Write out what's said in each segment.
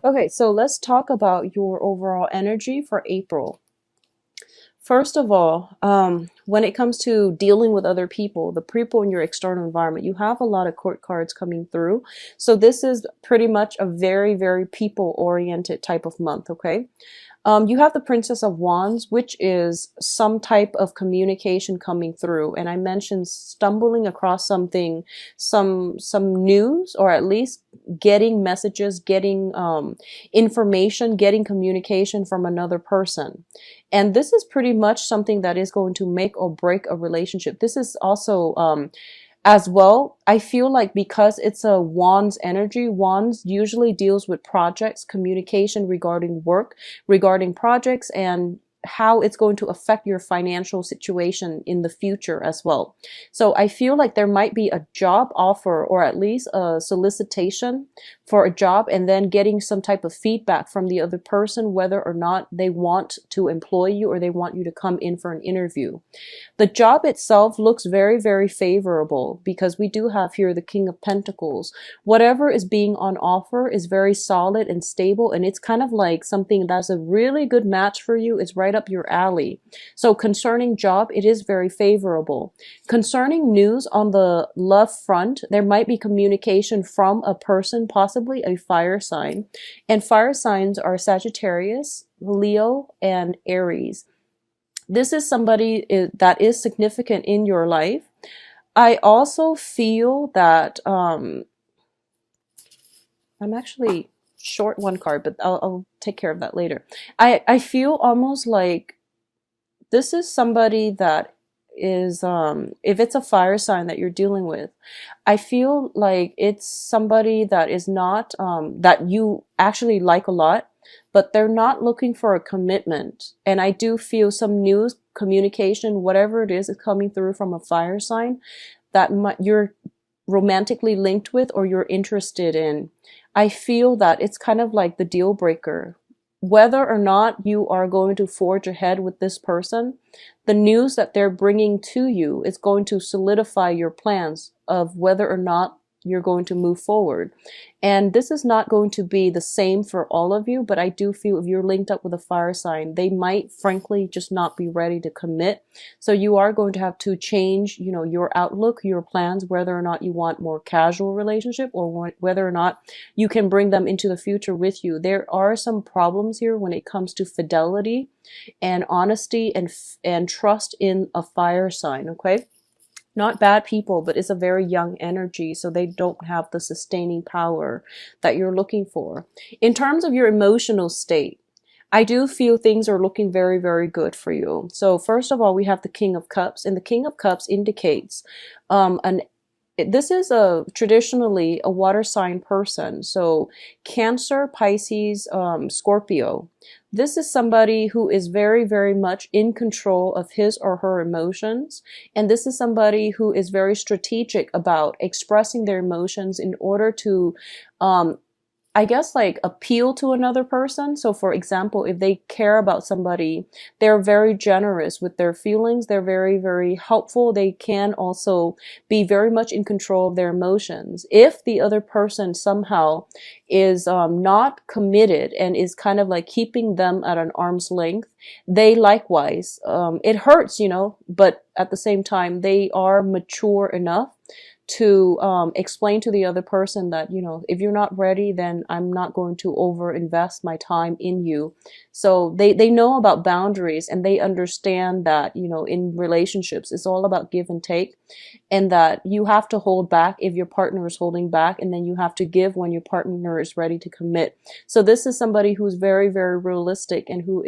Okay, so let's talk about your overall energy for April. First of all, when it comes to dealing with other people, the people in your external environment, you have a lot of court cards coming through. So this is pretty much a very, very people-oriented type of month, okay? You have the Princess of Wands, which is some type of communication coming through. And I mentioned stumbling across something, some news, or at least getting messages, getting information, getting communication from another person. And this is pretty much something that is going to make or break a relationship. This is also as well, I feel like because it's a Wands energy, Wands usually deals with projects, communication regarding work, regarding projects, and how it's going to affect your financial situation in the future as well. So I feel like there might be a job offer, or at least a solicitation for a job, and then getting some type of feedback from the other person whether or not they want to employ you or they want you to come in for an interview. The job itself looks very, very favorable because we do have here the King of Pentacles. Whatever is being on offer is very solid and stable, and it's kind of like something that's a really good match for you. It's right up your alley. So concerning job, it is very favorable. Concerning news on the love front, there might be communication from a person, possibly a fire sign. And fire signs are Sagittarius, Leo, and Aries. This is somebody that is significant in your life. I also feel that I'm actually short one card, but I'll take care of that later. I feel almost like this is somebody that is, if it's a fire sign that you're dealing with, I feel like it's somebody that is not, that you actually like a lot, but they're not looking for a commitment. And I do feel some news, communication, whatever it is coming through from a fire sign that you're romantically linked with or you're interested in. I feel that it's kind of like the deal breaker. Whether or not you are going to forge ahead with this person, the news that they're bringing to you is going to solidify your plans of whether or not you're going to move forward. And this is not going to be the same for all of you, but I do feel if you're linked up with a fire sign, they might frankly just not be ready to commit. So you are going to have to change, your outlook, your plans, whether or not you want more casual relationship or whether or not you can bring them into the future with you. There are some problems here when it comes to fidelity and honesty and trust in a fire sign, okay? Not bad people, but it's a very young energy, so they don't have the sustaining power that you're looking for. In terms of your emotional state, I do feel things are looking very, very good for you. So first of all, we have the King of Cups, and the King of Cups indicates this is traditionally a water sign person. So Cancer, Pisces, Scorpio. This is somebody who is very, very much in control of his or her emotions. And this is somebody who is very strategic about expressing their emotions in order to I guess like appeal to another person. So for example, if they care about somebody, they're very generous with their feelings. They're very, very helpful. They can also be very much in control of their emotions. If the other person somehow is not committed and is kind of like keeping them at an arm's length, they likewise, it hurts, but at the same time, they are mature enough to explain to the other person that, if you're not ready, then I'm not going to over invest my time in you. So they know about boundaries, and they understand that, in relationships, it's all about give and take, and that you have to hold back if your partner is holding back, and then you have to give when your partner is ready to commit. So this is somebody who's very, very realistic and who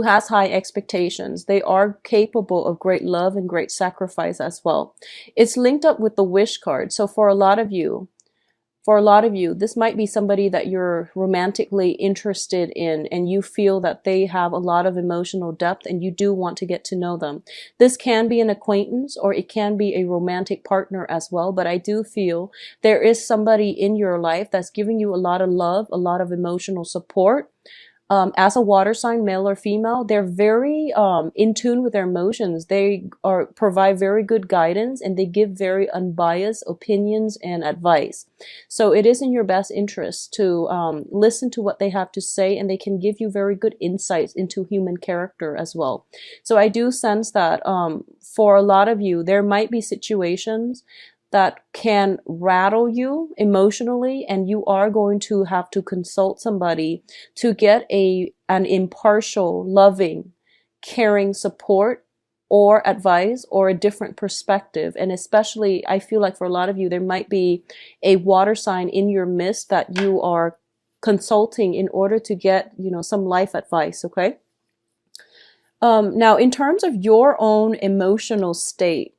has high expectations. They are capable of great love and great sacrifice as well. It's linked up with the wish card. So for a lot of you, this might be somebody that you're romantically interested in, and you feel that they have a lot of emotional depth and you do want to get to know them. This can be an acquaintance or it can be a romantic partner as well, but I do feel there is somebody in your life that's giving you a lot of love, a lot of emotional support. As a water sign, male or female, they're very in tune with their emotions. They are provide very good guidance, and they give very unbiased opinions and advice. So it is in your best interest to listen to what they have to say, and they can give you very good insights into human character as well. So I do sense that for a lot of you, there might be situations that can rattle you emotionally, and you are going to have to consult somebody to get an impartial, loving, caring support or advice or a different perspective. And especially, I feel like for a lot of you, there might be a water sign in your midst that you are consulting in order to get, some life advice. Okay. Now, in terms of your own emotional state,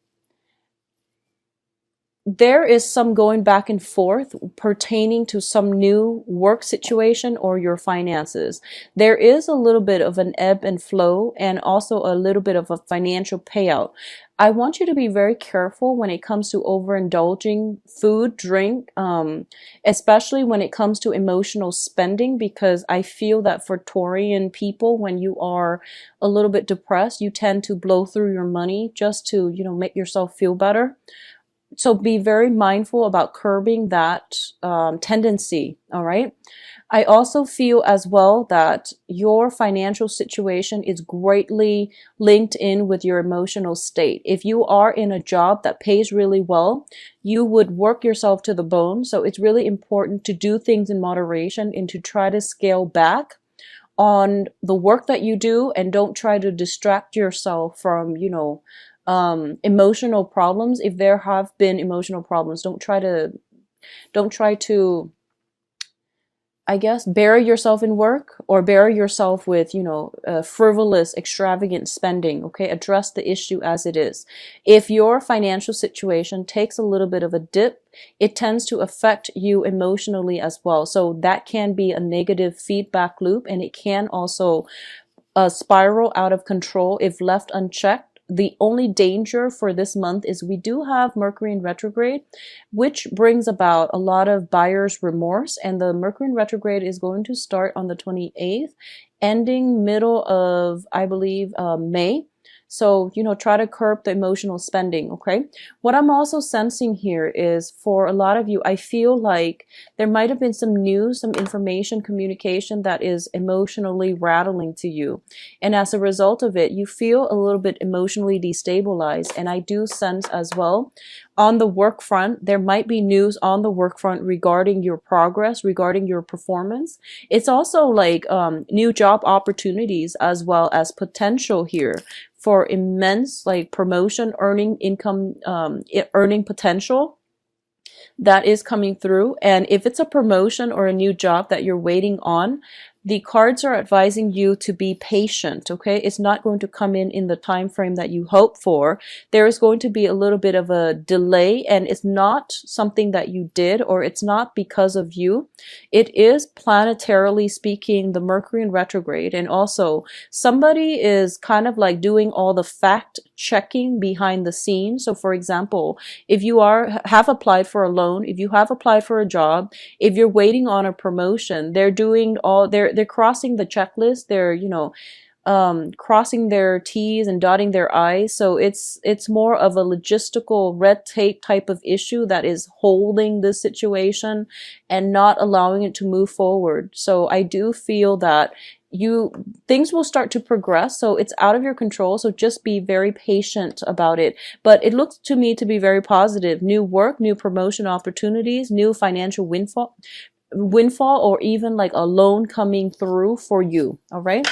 there is some going back and forth pertaining to some new work situation or your finances. There is a little bit of an ebb and flow, and also a little bit of a financial payout. I want you to be very careful when it comes to overindulging food, drink, especially when it comes to emotional spending, because I feel that for Taurian people, when you are a little bit depressed, you tend to blow through your money just to, make yourself feel better. So be very mindful about curbing that tendency, all right? I also feel as well that your financial situation is greatly linked in with your emotional state. If you are in a job that pays really well, you would work yourself to the bone. So it's really important to do things in moderation and to try to scale back on the work that you do, and don't try to distract yourself from, emotional problems. If there have been emotional problems, don't try to I guess bury yourself in work, or bury yourself with, frivolous, extravagant spending. Okay, address the issue as it is. If your financial situation takes a little bit of a dip, it tends to affect you emotionally as well. So that can be a negative feedback loop, and it can also spiral out of control if left unchecked. The only danger for this month is we do have Mercury in retrograde, which brings about a lot of buyer's remorse. And the Mercury in retrograde is going to start on the 28th, ending middle of, I believe, May. So, try to curb the emotional spending, okay? What I'm also sensing here is, for a lot of you, I feel like there might have been some news, some information, communication that is emotionally rattling to you. And as a result of it, you feel a little bit emotionally destabilized. And I do sense as well, on the work front, there might be news on the work front regarding your progress, regarding your performance. It's also like new job opportunities as well as potential here for immense like promotion, earning income, earning potential that is coming through. And if it's a promotion or a new job that you're waiting on, the cards are advising you to be patient, okay? It's not going to come in the time frame that you hope for. There is going to be a little bit of a delay, and it's not something that you did, or it's not because of you. It is, planetarily speaking, the Mercury in retrograde, and also somebody is kind of like doing all the fact checking behind the scenes. So for example, if you have applied for a loan, if you have applied for a job, if you're waiting on a promotion, they're crossing the checklist. They're, crossing their T's and dotting their I's. So it's more of a logistical red tape type of issue that is holding this situation and not allowing it to move forward. So I do feel that things will start to progress. So it's out of your control. So just be very patient about it. But it looks to me to be very positive. New work, new promotion opportunities, new financial windfall, or even like a loan coming through for you. All right.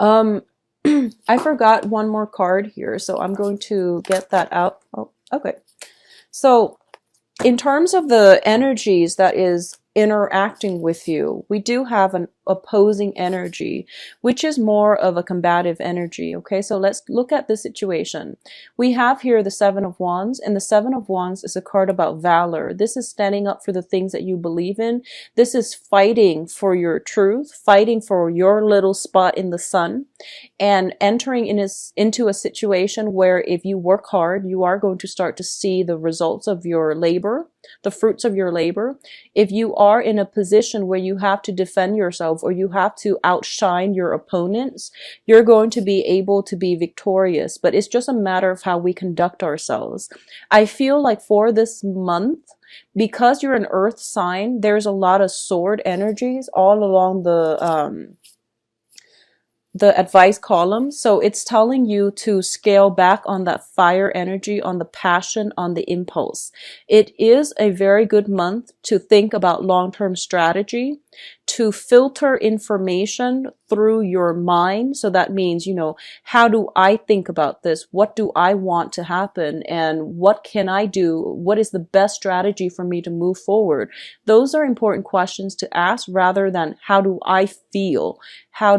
I forgot one more card here, so I'm going to get that out. Oh, okay. So in terms of the energies that is interacting with you, we do have an opposing energy, which is more of a combative energy. Okay, so let's look at the situation. We have here the Seven of Wands, and the Seven of Wands is a card about valor. This is standing up for the things that you believe in. This is fighting for your truth, fighting for your little spot in the sun, and entering into a situation where if you work hard, you are going to start to see the results of your labor, the fruits of your labor. If you are in a position where you have to defend yourself, yourself, or you have to outshine your opponents, you're going to be able to be victorious. But it's just a matter of how we conduct ourselves. I feel like for this month, because you're an earth sign, there's a lot of sword energies all along the advice column. So it's telling you to scale back on that fire energy, on the passion, on the impulse. It is a very good month to think about long-term strategy, to filter information through your mind. So that means, how do I think about this? What do I want to happen? And what can I do? What is the best strategy for me to move forward? Those are important questions to ask, rather than how do I feel? How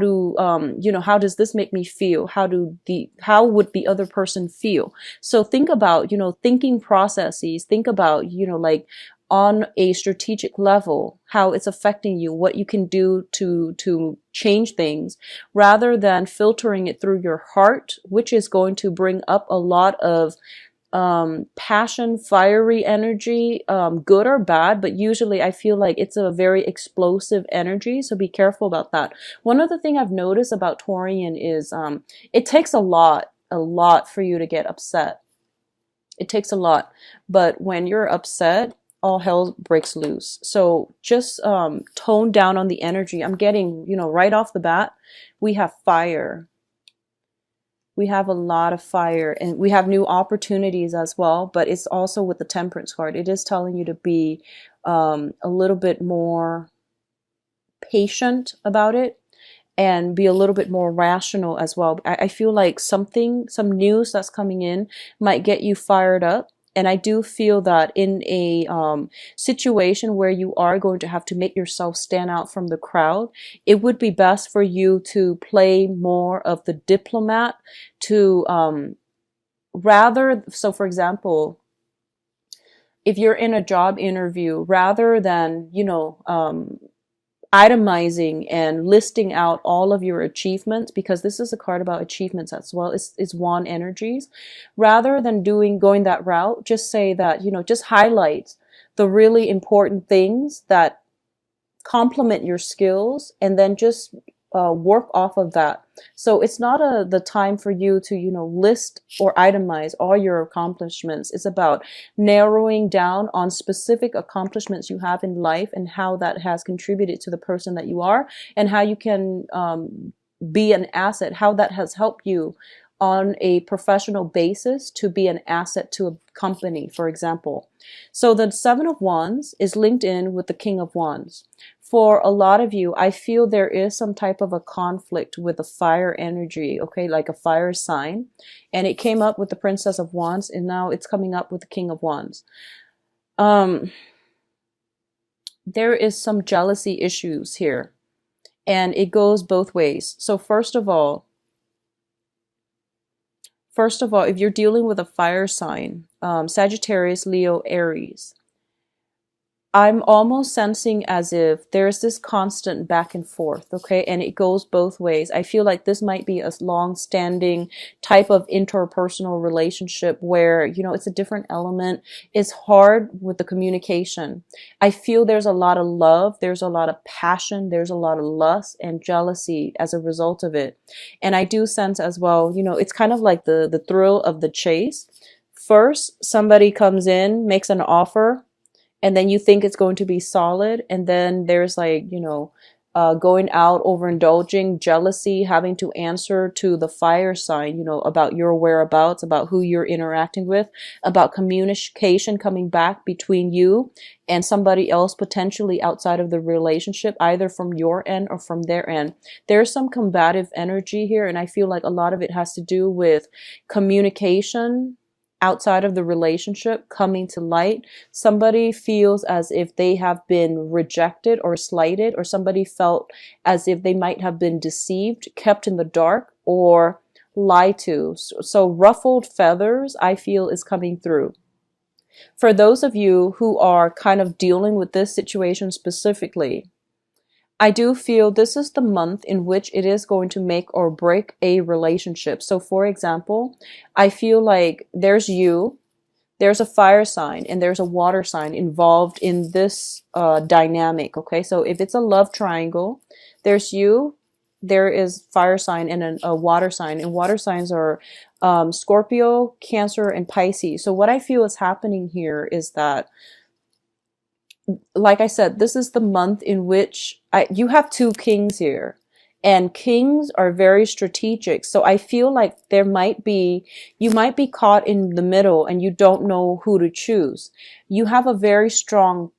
how does this make me feel? How would the other person feel? So think about, thinking processes. Think about, like, on a strategic level, how it's affecting you, what you can do to change things, rather than filtering it through your heart, which is going to bring up a lot of passion, fiery energy, good or bad, but usually I feel like it's a very explosive energy, so be careful about that. One other thing I've noticed about Taurian is it takes a lot for you to get upset. It takes a lot, but when you're upset, all hell breaks loose. So just tone down on the energy. I'm getting, right off the bat, we have fire. We have a lot of fire, and we have new opportunities as well, but it's also with the Temperance card. It is telling you to be a little bit more patient about it, and be a little bit more rational as well. I feel like some news that's coming in might get you fired up. And I do feel that in a situation where you are going to have to make yourself stand out from the crowd, it would be best for you to play more of the diplomat, to so for example, if you're in a job interview, rather than, itemizing and listing out all of your achievements, because this is a card about achievements as well. It's wand energies. Rather than going that route, just say that, just highlight the really important things that complement your skills, and then just work off of that. So it's not the time for you to, list or itemize all your accomplishments. It's about narrowing down on specific accomplishments you have in life, and how that has contributed to the person that you are, and how you can be an asset, how that has helped you on a professional basis to be an asset to a company, for example. So the Seven of Wands is linked in with the King of Wands. For a lot of you, I feel there is some type of a conflict with the fire energy, okay, like a fire sign. And it came up with the Princess of Wands, and now it's coming up with the King of Wands. There is some jealousy issues here, and it goes both ways. So first of all, if you're dealing with a fire sign, Sagittarius, Leo, Aries, I'm almost sensing as if there's this constant back and forth, okay? And it goes both ways. I feel like this might be a long-standing type of interpersonal relationship where, it's a different element. It's hard with the communication. I feel there's a lot of love, there's a lot of passion, there's a lot of lust and jealousy as a result of it. And I do sense as well, it's kind of like the thrill of the chase. First, somebody comes in, makes an offer, and then you think it's going to be solid, and then there's like, going out, overindulging, jealousy, having to answer to the fire sign, about your whereabouts, about who you're interacting with, about communication coming back between you and somebody else potentially outside of the relationship, either from your end or from their end. There's some combative energy here, and I feel like a lot of it has to do with communication outside of the relationship coming to light. Somebody feels as if they have been rejected or slighted, or somebody felt as if they might have been deceived, kept in the dark, or lied to. So ruffled feathers, I feel, is coming through. For those of you who are kind of dealing with this situation specifically, I do feel this is the month in which it is going to make or break a relationship. So for example, I feel like there's you, there's a fire sign and there's a water sign involved in this dynamic. Okay, so if it's a love triangle, there's you, there is fire sign and a water sign, and water signs are Scorpio, Cancer, and Pisces. So what I feel is happening here is that, like I said, this is the month in which you have two kings here, and kings are very strategic. So I feel like you might be caught in the middle and you don't know who to choose. You have a very strong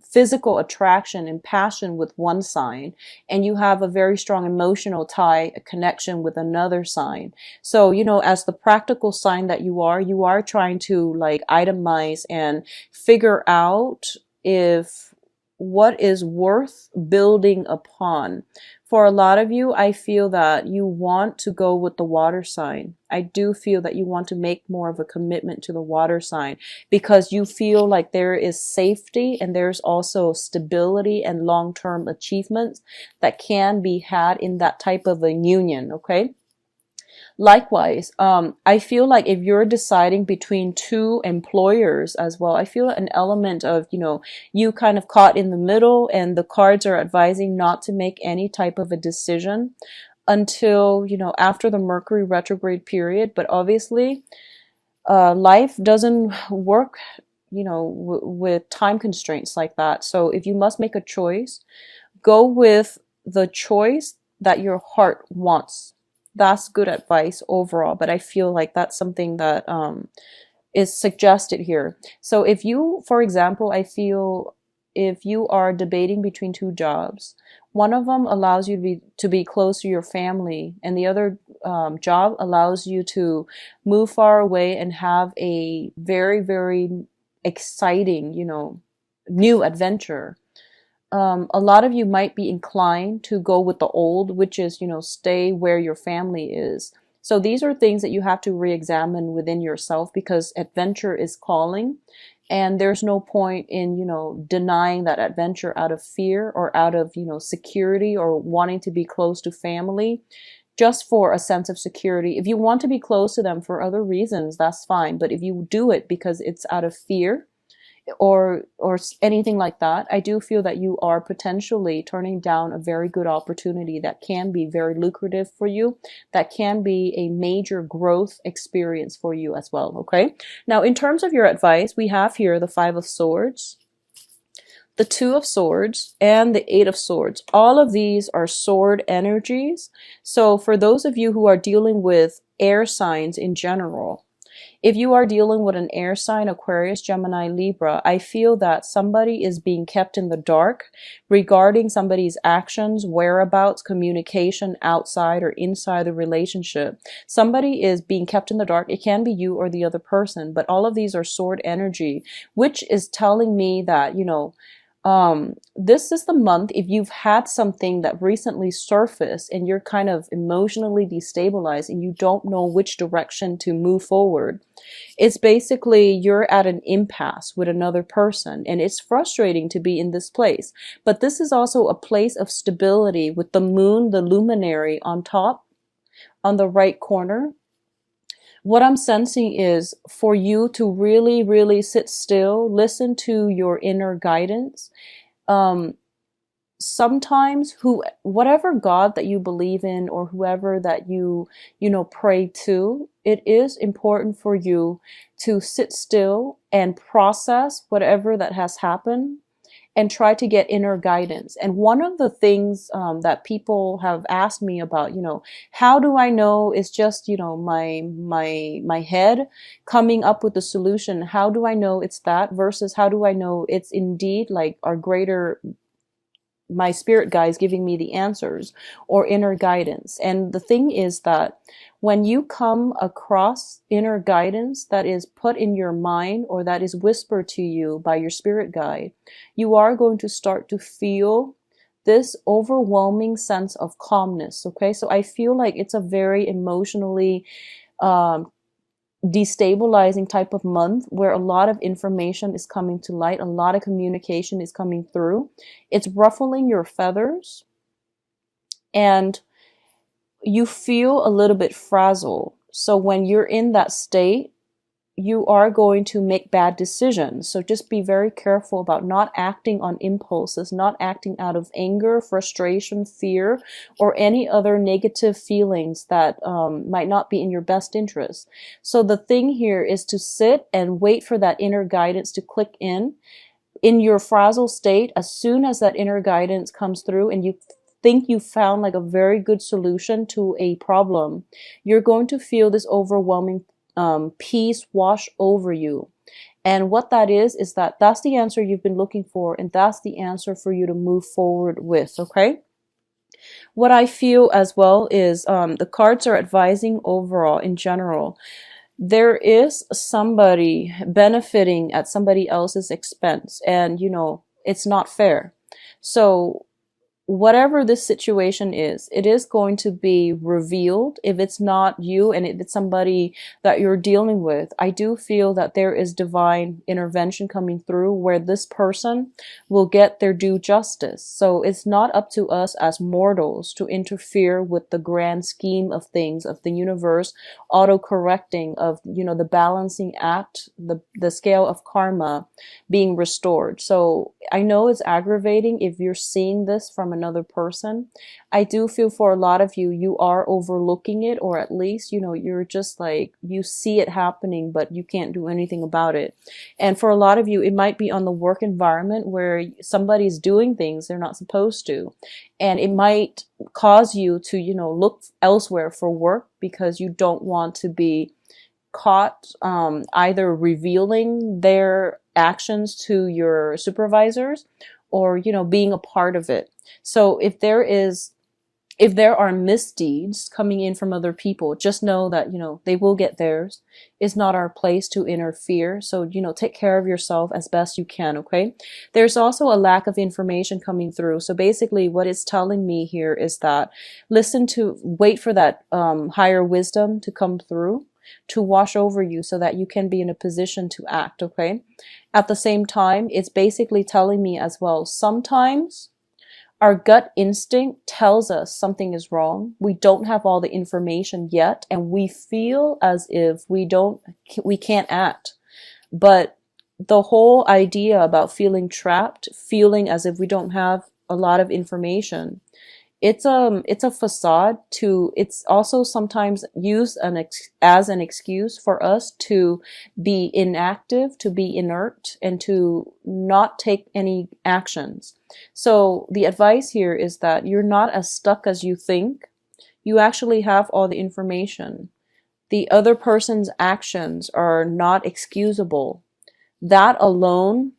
physical attraction and passion with one sign, and you have a very strong emotional tie, a connection with another sign. So, as the practical sign that you are trying to like itemize and figure out if what is worth building upon. For a lot of you, I feel that you want to go with the water sign. I do feel that you want to make more of a commitment to the water sign because you feel like there is safety and there's also stability and long-term achievements that can be had in that type of a union, okay? Likewise, I feel like if you're deciding between two employers as well, I feel an element of, you kind of caught in the middle, and the cards are advising not to make any type of a decision until, after the Mercury retrograde period. But obviously, life doesn't work, with time constraints like that. So if you must make a choice, go with the choice that your heart wants. That's good advice overall, but I feel like that's something that is suggested here. So if you, for example, I feel if you are debating between two jobs, one of them allows you to be close to your family, and the other job allows you to move far away and have a very, very exciting, new adventure. A lot of you might be inclined to go with the old, which is, stay where your family is. So these are things that you have to re-examine within yourself, because adventure is calling, and there's no point in, denying that adventure out of fear or out of, security or wanting to be close to family just for a sense of security. If you want to be close to them for other reasons, that's fine. But if you do it because it's out of fear, or anything like that, I do feel that you are potentially turning down a very good opportunity that can be very lucrative for you, that can be a major growth experience for you as well, okay? Now, in terms of your advice, we have here the Five of Swords, the Two of Swords, and the Eight of Swords. All of these are sword energies. So for those of you who are dealing with air signs in general, if you are dealing with an air sign, Aquarius, Gemini, Libra, I feel that somebody is being kept in the dark regarding somebody's actions, whereabouts, communication outside or inside the relationship. Somebody is being kept in the dark. It can be you or the other person, but all of these are sword energy, which is telling me that, this is the month, if you've had something that recently surfaced and you're kind of emotionally destabilized and you don't know which direction to move forward, it's basically you're at an impasse with another person, and it's frustrating to be in this place. But this is also a place of stability with the moon, the luminary on top, on the right corner. What I'm sensing is for you to really, really sit still, listen to your inner guidance. Sometimes whatever God that you believe in, or whoever that you pray to, it is important for you to sit still and process whatever that has happened and try to get inner guidance. And one of the things that people have asked me about, how do I know it's just, my head coming up with the solution? How do I know it's that versus how do I know it's indeed like my spirit guides giving me the answers or inner guidance? And the thing is that when you come across inner guidance that is put in your mind or that is whispered to you by your spirit guide, you are going to start to feel this overwhelming sense of calmness. Okay, so I feel like it's a very emotionally destabilizing type of month where a lot of information is coming to light, a lot of communication is coming through. It's ruffling your feathers, and you feel a little bit frazzled. So when you're in that state, you are going to make bad decisions. So just be very careful about not acting on impulses, not acting out of anger, frustration, fear, or any other negative feelings that might not be in your best interest. So the thing here is to sit and wait for that inner guidance to click in your frazzled state. As soon as that inner guidance comes through and you think you found like a very good solution to a problem, you're going to feel this overwhelming peace wash over you. And what that is that that's the answer you've been looking for, and that's the answer for you to move forward with, okay? What I feel as well is the cards are advising overall in general. There is somebody benefiting at somebody else's expense, and it's not fair. So whatever this situation is, it is going to be revealed. If it's not you and it's somebody that you're dealing with, I do feel that there is divine intervention coming through where this person will get their due justice. So it's not up to us as mortals to interfere with the grand scheme of things, of the universe auto-correcting, of the balancing act, the scale of karma being restored. So I know it's aggravating if you're seeing this from another person. I do feel for a lot of you, you are overlooking it, or at least, you're just like, you see it happening, but you can't do anything about it. And for a lot of you, it might be on the work environment where somebody's doing things they're not supposed to. And it might cause you to, look elsewhere for work because you don't want to be caught either revealing their actions to your supervisors or being a part of it. So if there are misdeeds coming in from other people, just know that they will get theirs. It's not our place to interfere. So take care of yourself as best you can. Okay. There's also a lack of information coming through. So basically what it's telling me here is that wait for that higher wisdom to come through, to wash over you so that you can be in a position to act, okay? At the same time, it's basically telling me as well, sometimes our gut instinct tells us something is wrong. We don't have all the information yet, and we feel as if we can't act. But the whole idea about feeling trapped, feeling as if we don't have a lot of information, it's a facade it's also sometimes used as an excuse for us to be inactive, to be inert, and to not take any actions. So the advice here is that you're not as stuck as you think. You actually have all the information. The other person's actions are not excusable. That alone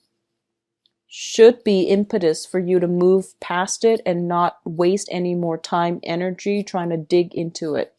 should be impetus for you to move past it and not waste any more time, energy trying to dig into it.